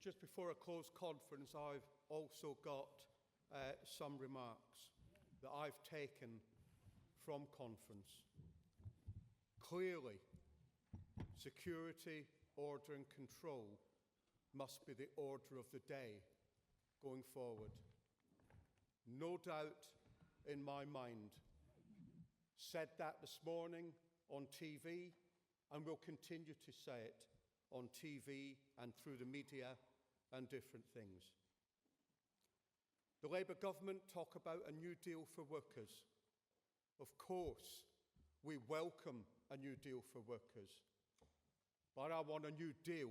just before a closed conference, I've also got some remarks that I've taken from conference. Clearly, security, order and control must be the order of the day going forward. No doubt in my mind. Said that this morning on TV and will continue to say it on TV and through the media and different things. The Labour government talk about a new deal for workers. Of course, we welcome a new deal for workers, but I want a new deal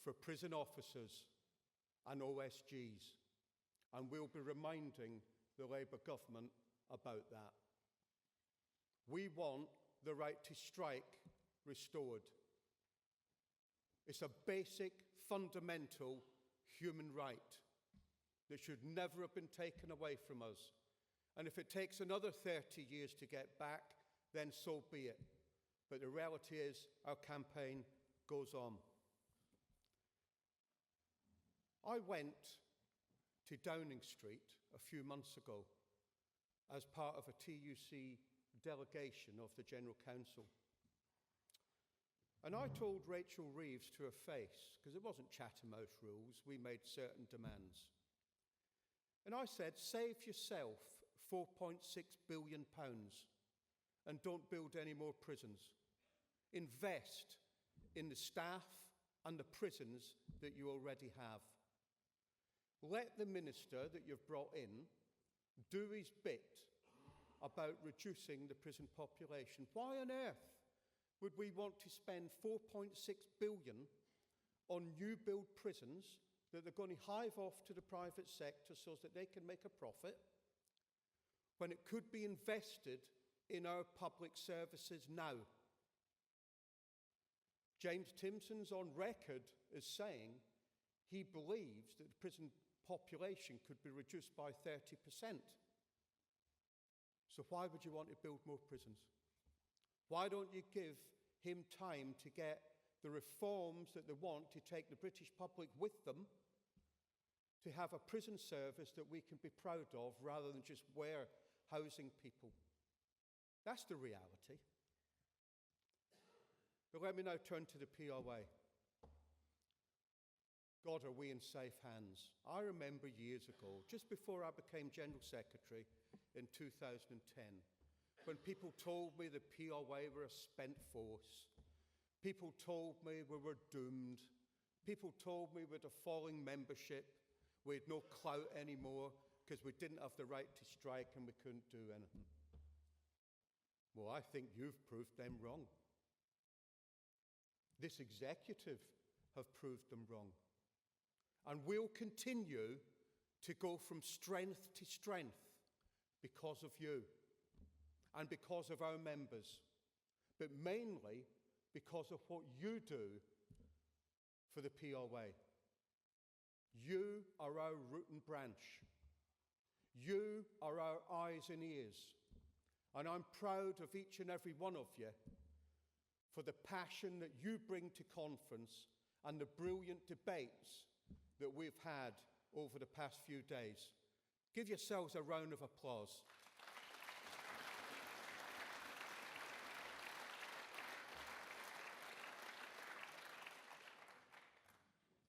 for prison officers and OSGs, and we'll be reminding the Labour government about that. We want the right to strike restored. It's a basic, fundamental human right that should never have been taken away from us. And if it takes another 30 years to get back, then so be it. But the reality is our campaign goes on. I went to Downing Street a few months ago as part of a TUC delegation of the General Council. And I told Rachel Reeves to her face, because it wasn't Chatham House rules, we made certain demands. And I said, save yourself £4.6 billion and don't build any more prisons. Invest in the staff and the prisons that you already have. Let the minister that you've brought in do his bit about reducing the prison population. Why on earth would we want to spend £4.6 billion on new build prisons that they're going to hive off to the private sector so that they can make a profit, when it could be invested in our public services now? James Timson's on record as saying he believes that the prison population could be reduced by 30%. So why would you want to build more prisons? Why don't you give him time to get the reforms that they want to take the British public with them, to have a prison service that we can be proud of rather than just warehousing people? That's the reality. But let me now turn to the POA. God, are we in safe hands? I remember years ago, just before I became General Secretary in 2010, when people told me the POA were a spent force. People told me we were doomed. People told me we had a falling membership. We had no clout anymore because we didn't have the right to strike and we couldn't do anything. Well, I think you've proved them wrong. This executive have proved them wrong. And we'll continue to go from strength to strength because of you and because of our members, but mainly because of what you do for the POA. You are our root and branch. You are our eyes and ears. And I'm proud of each and every one of you for the passion that you bring to conference and the brilliant debates that we've had over the past few days. Give yourselves a round of applause.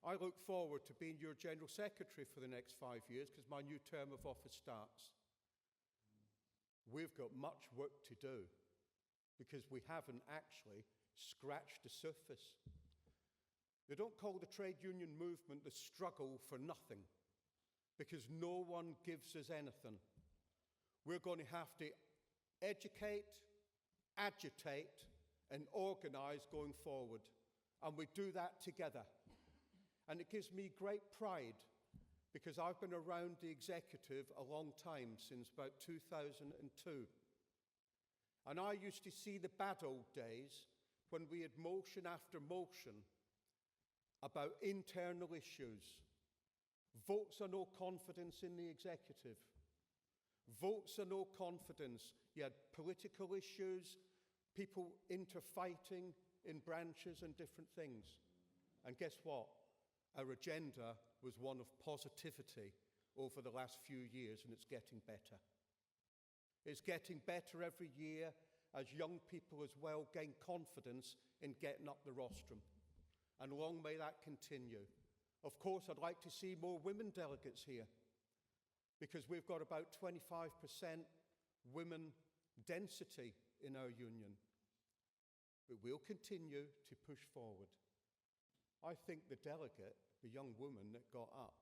I look forward to being your General Secretary for the next 5 years because my new term of office starts. We've got much work to do because we haven't actually scratched the surface. They don't call the trade union movement the struggle for nothing because no one gives us anything. We're going to have to educate, agitate, and organise going forward. And we do that together. And it gives me great pride because I've been around the executive a long time, since about 2002. And I used to see the bad old days when we had motion after motion about internal issues. Votes or no confidence in the executive. Votes or no confidence. You had political issues, people interfighting in branches and different things. And guess what? Our agenda was one of positivity over the last few years, and it's getting better. It's getting better every year as young people as well gain confidence in getting up the rostrum. And long may that continue. Of course, I'd like to see more women delegates here, because we've got about 25% women density in our union. But we'll continue to push forward. I think the delegate, the young woman that got up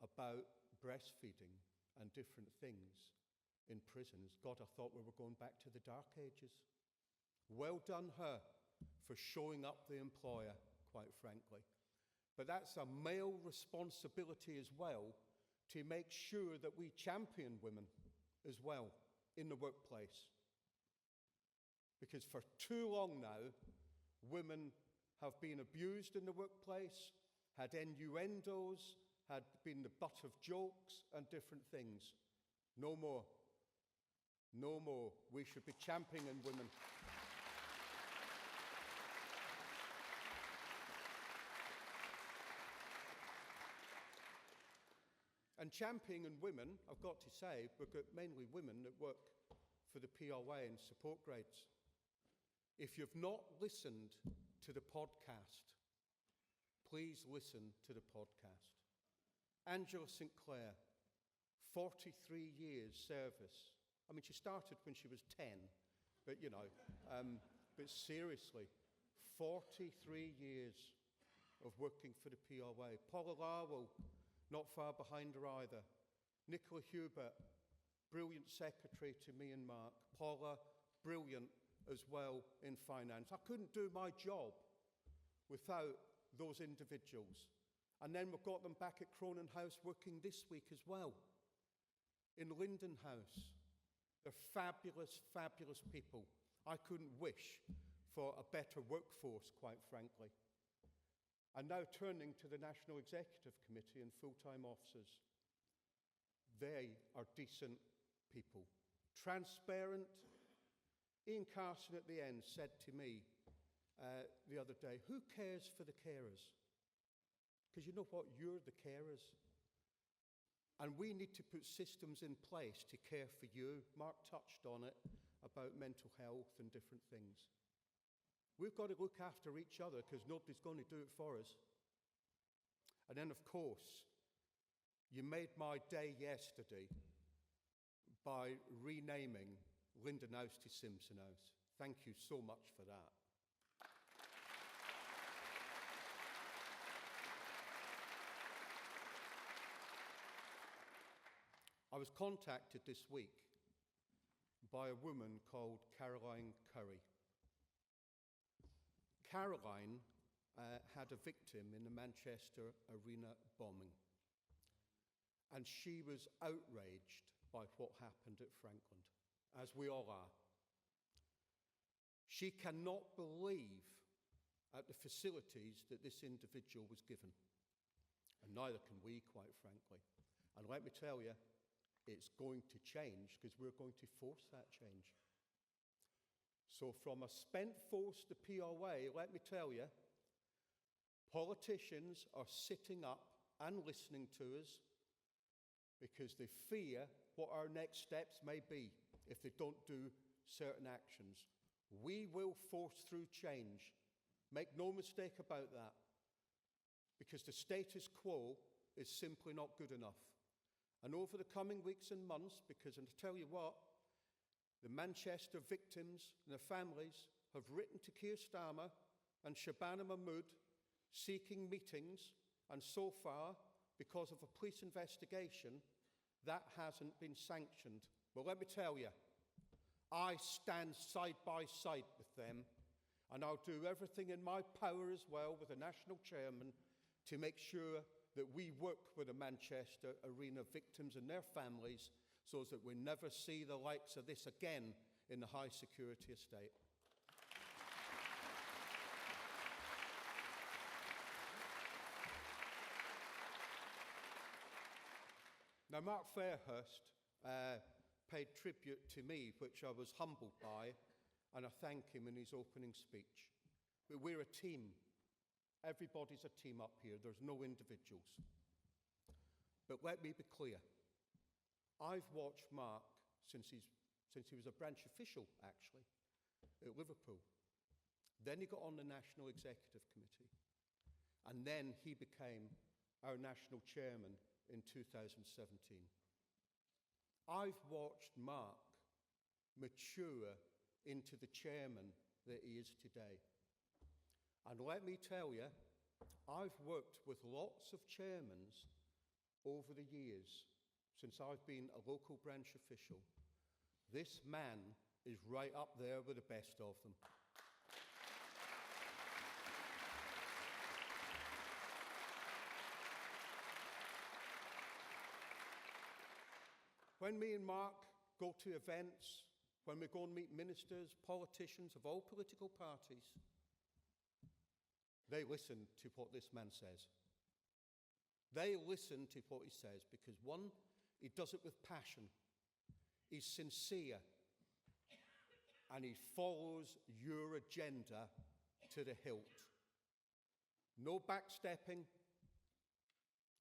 about breastfeeding and different things in prisons, God, I thought we were going back to the Dark Ages. Well done her for showing up the employer, quite frankly. But that's a male responsibility as well, to make sure that we champion women as well in the workplace. Because for too long now, women have been abused in the workplace, had innuendos, had been the butt of jokes and different things. No more. No more. We should be championing women. And championing women, I've got to say, we've got mainly women that work for the POA and support grades. If you've not listened to the podcast, please listen to the podcast. Angela St. Clair, 43 years service. I mean, she started when she was 10, but but seriously, 43 years of working for the POA. Paula Larwell, not far behind her either. Nicola Hubert, brilliant secretary to me and Mark. Paula, brilliant as well in finance. I couldn't do my job without those individuals. And then we've got them back at Cronin House working this week as well. In Linden House. They're fabulous, fabulous people. I couldn't wish for a better workforce, quite frankly. And now turning to the National Executive Committee and full-time officers. They are decent people. Transparent. Ian Carson at the end said to me the other day, who cares for the carers? Because you know what? You're the carers. And we need to put systems in place to care for you. Mark touched on it about mental health and different things. We've got to look after each other because nobody's going to do it for us. And then, of course, you made my day yesterday by renaming Linden House to Simpson House. Thank you so much for that. I was contacted this week by a woman called Caroline Curry. Caroline had a victim in the Manchester Arena bombing, and she was outraged by what happened at Frankland, as we all are. She cannot believe at the facilities that this individual was given, and neither can we, quite frankly. And let me tell you, it's going to change because we're going to force that change. So from a spent force to POA, let me tell you, politicians are sitting up and listening to us because they fear what our next steps may be if they don't do certain actions. We will force through change. Make no mistake about that. Because the status quo is simply not good enough. And over the coming weeks and months, because, and to tell you what, the Manchester victims and their families have written to Keir Starmer and Shabana Mahmood seeking meetings, and so far, because of a police investigation, that hasn't been sanctioned. Well, let me tell you, I stand side by side with them, and I'll do everything in my power as well with the national chairman to make sure that we work with the Manchester Arena victims and their families so that we never see the likes of this again in the high security estate. Now, Mark Fairhurst paid tribute to me, which I was humbled by, and I thank him in his opening speech. But we're a team. Everybody's a team up here. There's no individuals. But let me be clear. I've watched Mark since he was a branch official, actually, at Liverpool. Then he got on the National Executive Committee. And then he became our national chairman in 2017. I've watched Mark mature into the chairman that he is today. And let me tell you, I've worked with lots of chairmans over the years since I've been a local branch official. This man is right up there with the best of them. When me and Mark go to events, when we go and meet ministers, politicians of all political parties, they listen to what this man says. They listen to what he says because, one, he does it with passion. He's sincere. And he follows your agenda to the hilt. No backstepping.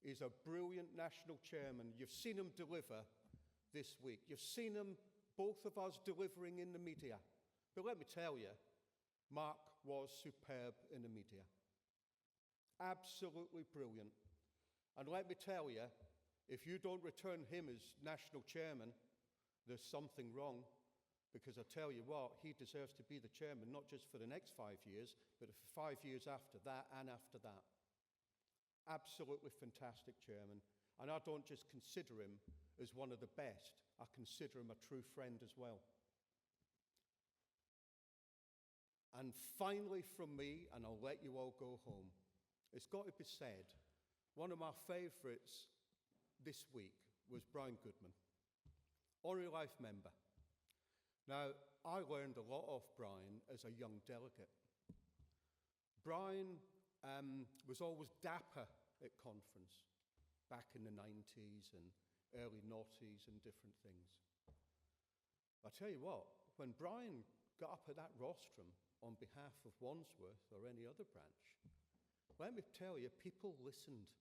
He's a brilliant national chairman. You've seen him deliver this week. You've seen him, both of us, delivering in the media. But let me tell you, Mark was superb in the media. Absolutely brilliant. And let me tell you, if you don't return him as national chairman, there's something wrong. Because I tell you what, he deserves to be the chairman, not just for the next 5 years, but for 5 years after that and after that. Absolutely fantastic chairman. And I don't just consider him as one of the best, I consider him a true friend as well. And finally from me, and I'll let you all go home, it's got to be said, one of my favourites this week was Brian Goodman, Honorary Life member. Now, I learned a lot off Brian as a young delegate. Brian was always dapper at conference back in the 90s and early noughties and different things. I tell you what, when Brian got up at that rostrum on behalf of Wandsworth or any other branch, let me tell you, people listened.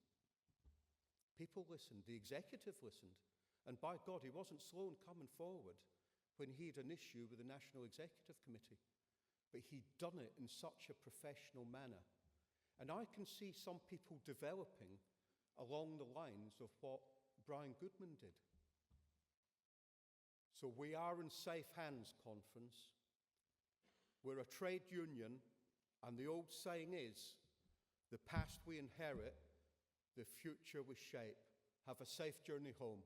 People listened. The executive listened. And by God, he wasn't slow in coming forward when he had an issue with the National Executive Committee. But he'd done it in such a professional manner. And I can see some people developing along the lines of what Brian Goodman did. So we are in safe hands, conference. We're a trade union, and the old saying is, the past we inherit, the future we shape. Have a safe journey home.